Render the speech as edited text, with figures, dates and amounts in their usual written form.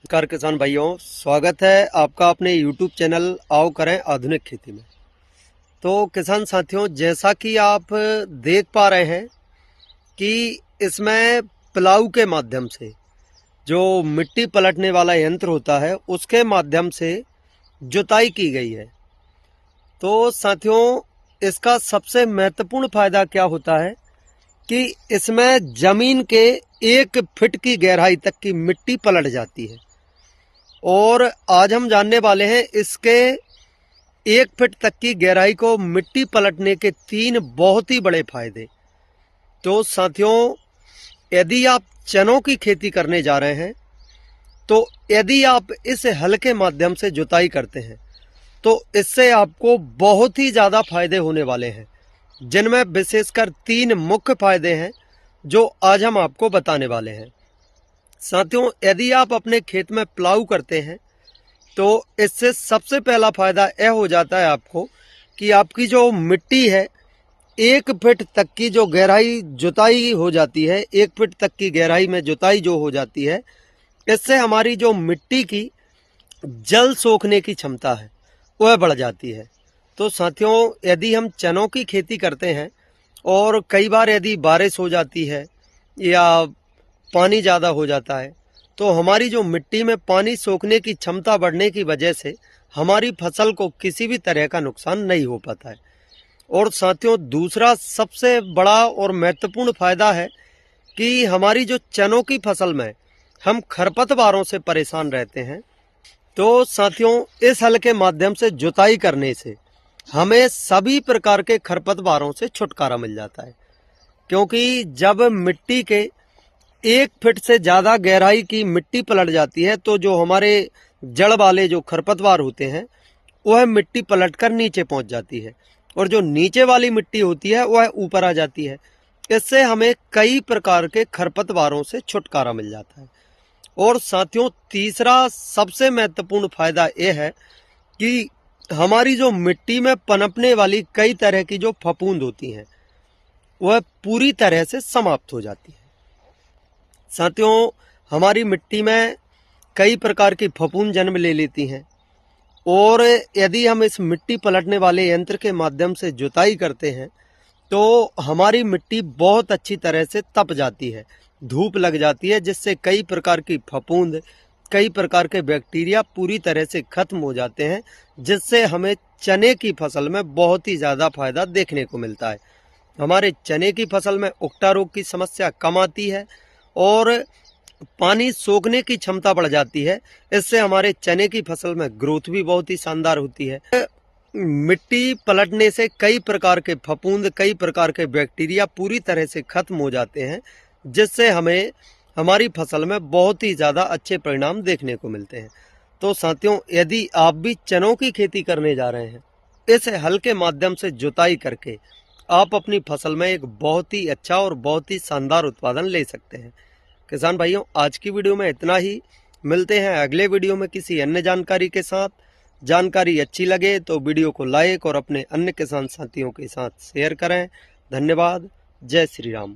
नमस्कार किसान भाइयों, स्वागत है आपका अपने YouTube चैनल आओ करें आधुनिक खेती में। तो किसान साथियों, जैसा कि आप देख पा रहे हैं कि इसमें प्लाऊ के माध्यम से जो मिट्टी पलटने वाला यंत्र होता है उसके माध्यम से जुताई की गई है। तो साथियों, इसका सबसे महत्वपूर्ण फायदा क्या होता है कि इसमें जमीन के 1 फीट की गहराई तक की मिट्टी पलट जाती है। और आज हम जानने वाले हैं इसके 1 फीट तक की गहराई को मिट्टी पलटने के 3 बहुत ही बड़े फायदे। तो साथियों, यदि आप चनों की खेती करने जा रहे हैं तो यदि आप इस हल के माध्यम से जुताई करते हैं तो इससे आपको बहुत ही ज़्यादा फायदे होने वाले हैं, जिनमें विशेषकर 3 मुख्य फायदे हैं जो आज हम आपको बताने वाले हैं। साथियों, यदि आप अपने खेत में प्लाऊ करते हैं तो इससे सबसे पहला फायदा यह हो जाता है आपको कि आपकी जो मिट्टी है 1 फीट तक की जो गहराई जुताई हो जाती है, 1 फीट तक की गहराई में जुताई जो हो जाती है, इससे हमारी जो मिट्टी की जल सोखने की क्षमता है वह बढ़ जाती है। तो साथियों, यदि हम चनों की खेती करते हैं और कई बार यदि बारिश हो जाती है या पानी ज़्यादा हो जाता है तो हमारी जो मिट्टी में पानी सोखने की क्षमता बढ़ने की वजह से हमारी फसल को किसी भी तरह का नुकसान नहीं हो पाता है। और साथियों, दूसरा सबसे बड़ा और महत्वपूर्ण फायदा है कि हमारी जो चनों की फसल में हम खरपतवारों से परेशान रहते हैं, तो साथियों इस हल के माध्यम से जुताई करने से हमें सभी प्रकार के खरपतवारों से छुटकारा मिल जाता है। क्योंकि जब मिट्टी के 1 फीट से ज़्यादा गहराई की मिट्टी पलट जाती है तो जो हमारे जड़ वाले जो खरपतवार होते हैं वह मिट्टी पलटकर नीचे पहुंच जाती है और जो नीचे वाली मिट्टी होती है वह ऊपर आ जाती है। इससे हमें कई प्रकार के खरपतवारों से छुटकारा मिल जाता है। और साथियों, तीसरा सबसे महत्वपूर्ण फायदा यह है कि हमारी जो मिट्टी में पनपने वाली कई तरह की जो फफूंद होती हैं वह पूरी तरह से समाप्त हो जाती है। साथियों, हमारी मिट्टी में कई प्रकार की फफूंद जन्म ले लेती हैं और यदि हम इस मिट्टी पलटने वाले यंत्र के माध्यम से जुताई करते हैं तो हमारी मिट्टी बहुत अच्छी तरह से तप जाती है, धूप लग जाती है, जिससे कई प्रकार की फफूंद, कई प्रकार के बैक्टीरिया पूरी तरह से खत्म हो जाते हैं, जिससे हमें चने की फसल में बहुत ही ज़्यादा फायदा देखने को मिलता है। हमारे चने की फसल में उकटा रोग की समस्या कम आती है और पानी सोखने की क्षमता बढ़ जाती है। इससे हमारे चने की फसल में ग्रोथ भी बहुत ही शानदार होती है। मिट्टी पलटने से कई प्रकार के फफूंद, कई प्रकार के बैक्टीरिया पूरी तरह से खत्म हो जाते हैं, जिससे हमें हमारी फसल में बहुत ही ज़्यादा अच्छे परिणाम देखने को मिलते हैं। तो साथियों, यदि आप भी चनों की खेती करने जा रहे हैं, इस हल के माध्यम से जुताई करके आप अपनी फसल में एक बहुत ही अच्छा और बहुत ही शानदार उत्पादन ले सकते हैं। किसान भाइयों, आज की वीडियो में इतना ही। मिलते हैं अगले वीडियो में किसी अन्य जानकारी के साथ। जानकारी अच्छी लगे तो वीडियो को लाइक और अपने अन्य किसान साथियों के साथ शेयर करें। धन्यवाद। जय श्री राम।